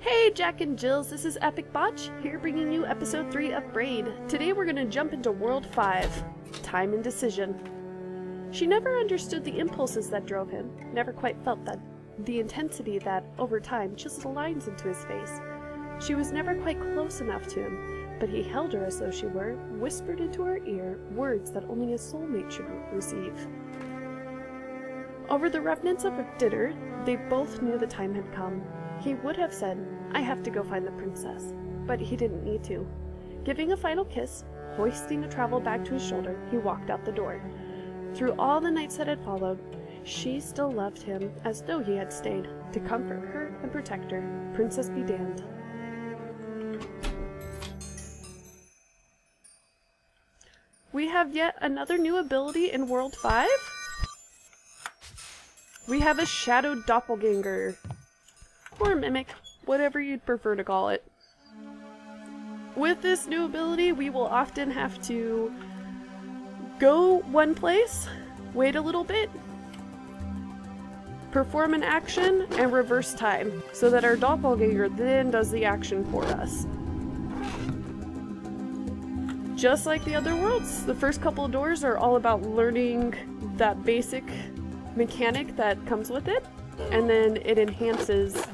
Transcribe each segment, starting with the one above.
Hey Jack and Jills, this is Epic Botch, here bringing you episode 3 of Braid. Today we're going to jump into World 5, Time and Decision. She never understood the impulses that drove him, never quite felt that the intensity that, over time, chiseled lines into his face. She was never quite close enough to him, but he held her as though she were, whispered into her ear words that only a soulmate should receive. Over the remnants of dinner, they both knew the time had come. He would have said, "I have to go find the princess," but he didn't need to. Giving a final kiss, hoisting a travel bag to his shoulder, he walked out the door. Through all the nights that had followed, she still loved him as though he had stayed, to comfort her and protect her. Princess be damned. We have yet another new ability in World 5. We have a Shadowed Doppelganger. Or Mimic, whatever you'd prefer to call it. With this new ability, we will often have to go one place, wait a little bit, perform an action, and reverse time, so that our doppelganger then does the action for us. Just like the other worlds, the first couple of doors are all about learning that basic mechanic that comes with it, and then it enhances,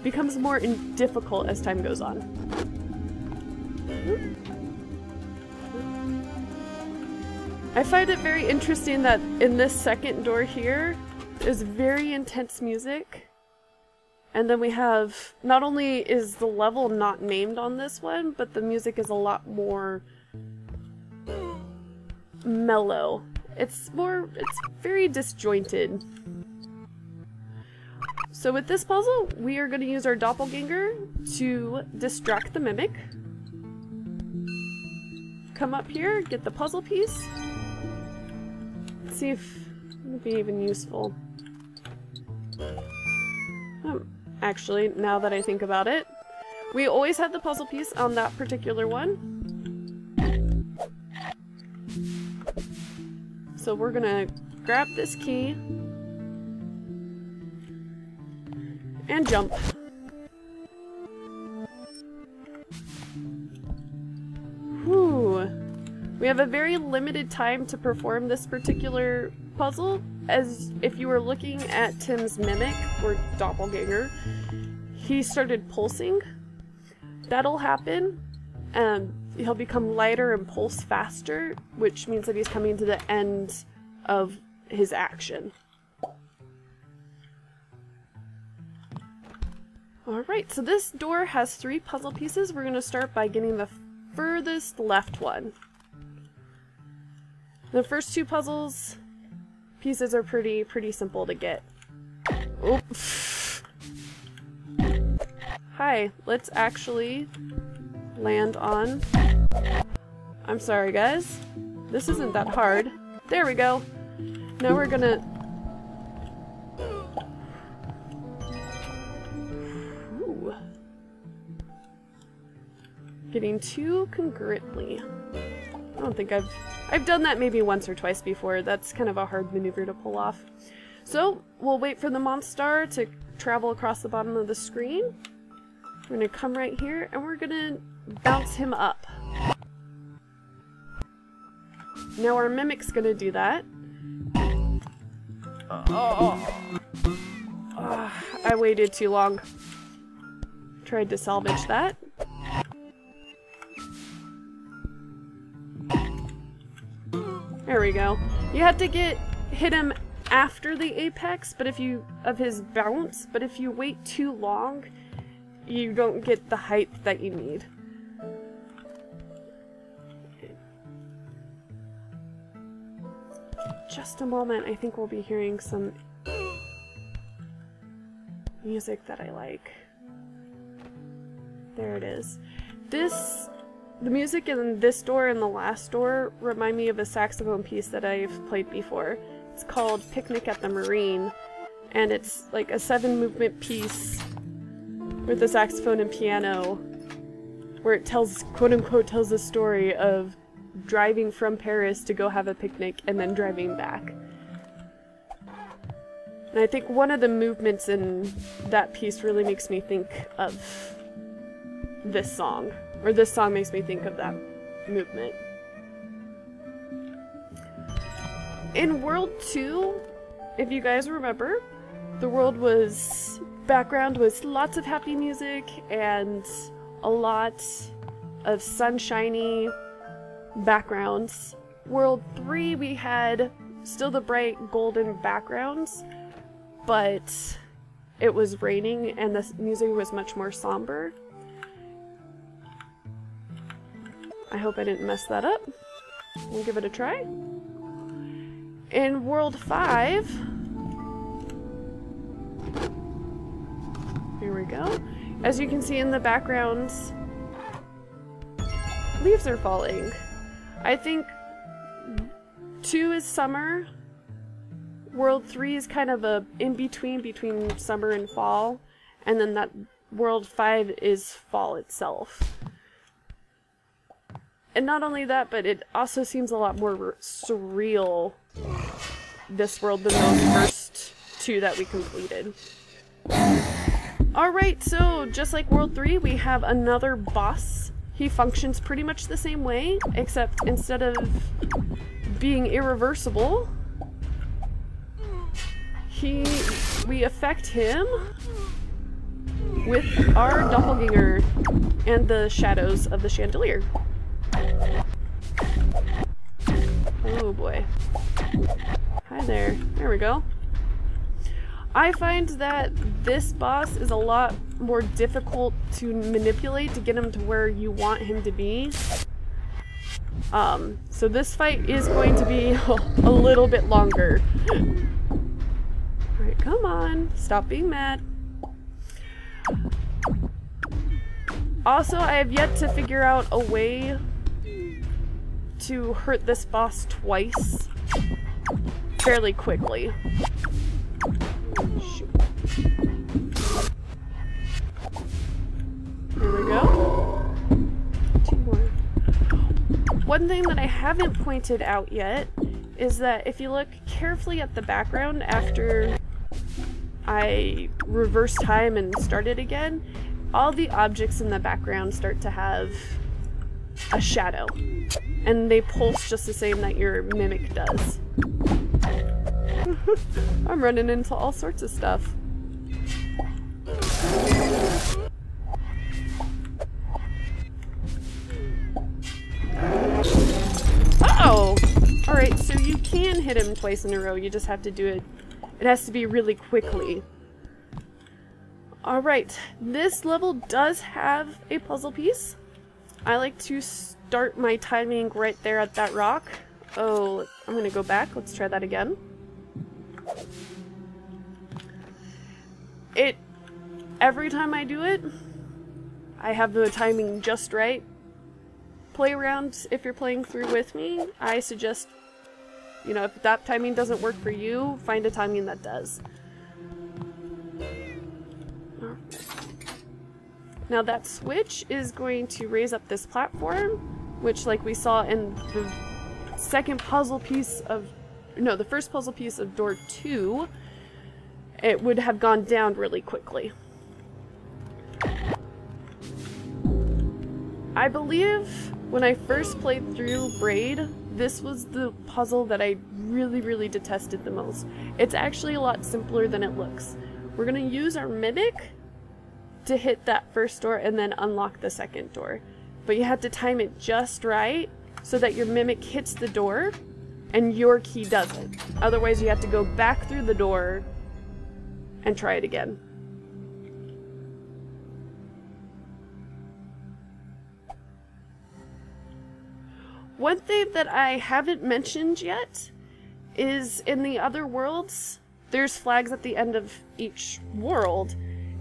becomes more difficult as time goes on. I find it very interesting that in this second door here is very intense music, and then we have, not only is the level not named on this one, but the music is a lot more mellow. It's very disjointed. So with this puzzle, we are going to use our doppelganger to distract the mimic. Come up here, get the puzzle piece. Let's see if it would be even useful. Actually, now that I think about it, we always had the puzzle piece on that particular one. So we're gonna grab this key and jump. Whew. We have a very limited time to perform this particular puzzle, as if you were looking at Tim's mimic, or doppelganger, he started pulsing. That'll happen, and he'll become lighter and pulse faster, which means that he's coming to the end of his action. Alright, so this door has 3 puzzle pieces. We're going to start by getting the furthest left one. The first 2 puzzles pieces are pretty simple to get. Oops. Hi, let's actually land on... I'm sorry guys, this isn't that hard. There we go. Now we're gonna... Ooh. Getting 2 congruently. I don't think I've done that maybe once or twice before. That's kind of a hard maneuver to pull off. So we'll wait for the Monstar to travel across the bottom of the screen. We're gonna come right here and we're gonna bounce him up. Now our Mimic's gonna do that. I waited too long. Tried to salvage that. There we go. You have to hit him after the apex, but of his bounce, but if you wait too long, you don't get the height that you need. Just a moment, I think we'll be hearing some music that I like. There it is. The music in this door and the last door remind me of a saxophone piece that I've played before. It's called Picnic at the Marine, and it's like a 7-movement piece with a saxophone and piano, where it tells, quote-unquote, tells the story of driving from Paris to go have a picnic and then driving back. And I think one of the movements in that piece really makes me think of this song. Or this song makes me think of that movement. In World 2, if you guys remember, the world was... background was lots of happy music and a lot of sunshiny backgrounds. World 3, we had still the bright golden backgrounds, but it was raining and the music was much more somber. I hope I didn't mess that up. We'll give it a try. In World 5, here we go. As you can see in the backgrounds, leaves are falling. I think 2 is summer. World 3 is kind of a in-between between summer and fall. And then that World 5 is fall itself. And not only that, but it also seems a lot more surreal, this world, than those first 2 that we completed. Alright, so just like World 3, we have another boss. He functions pretty much the same way, except instead of being irreversible, we affect him with our doppelganger and the shadows of the chandelier. Oh boy. Hi there. There we go. I find that this boss is a lot more difficult to manipulate to get him to where you want him to be. So this fight is going to be a little bit longer. Alright, come on. Stop being mad. Also, I have yet to figure out a way to hurt this boss twice fairly quickly. Shoot. There we go. 2 more. One thing that I haven't pointed out yet is that if you look carefully at the background after I reverse time and start it again, all the objects in the background start to have a shadow. And they pulse just the same that your mimic does. I'm running into all sorts of stuff. Uh-oh! Alright, so you can hit him twice in a row, you just have to do it. It has to be really quickly. Alright, this level does have a puzzle piece. I like to start my timing right there at that rock. Oh, I'm gonna go back. Let's try that again. Every time I do it, I have the timing just right. Play around if you're playing through with me. I suggest, you know, if that timing doesn't work for you, find a timing that does. Now that switch is going to raise up this platform, which, like we saw in the second puzzle piece of, no, the first puzzle piece of door 2, it would have gone down really quickly. I believe when I first played through Braid, this was the puzzle that I really detested the most. It's actually a lot simpler than it looks. We're gonna use our mimic to hit that first door and then unlock the second door. But you have to time it just right so that your mimic hits the door and your key doesn't. Otherwise you have to go back through the door and try it again. One thing that I haven't mentioned yet is in the other worlds, there's flags at the end of each world,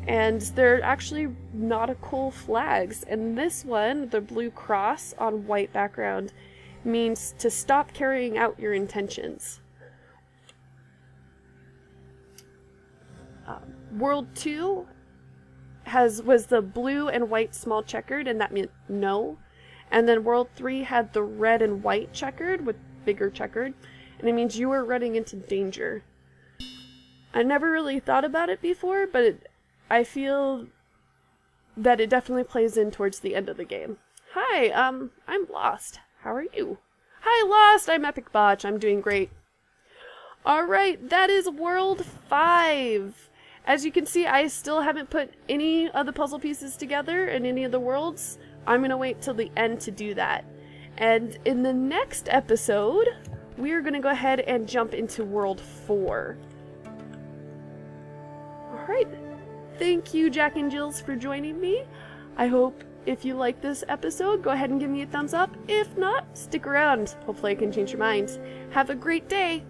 and they're actually nautical flags. And this one, the blue cross on white background, means to stop carrying out your intentions. World 2 was the blue and white small checkered, and that meant no. And then World 3 had the red and white checkered with bigger checkered, and it means you are running into danger. I never really thought about it before, but I feel that it definitely plays in towards the end of the game. Hi, I'm Lost. How are you? Hi, Lost! I'm Epic Botch. I'm doing great. Alright, that is World 5. As you can see, I still haven't put any of the puzzle pieces together in any of the worlds. I'm going to wait till the end to do that. And in the next episode, we're going to go ahead and jump into World 4. Alright, thank you, Jack and Jills, for joining me. I hope if you like this episode, go ahead and give me a thumbs up. If not, stick around. Hopefully I can change your minds. Have a great day!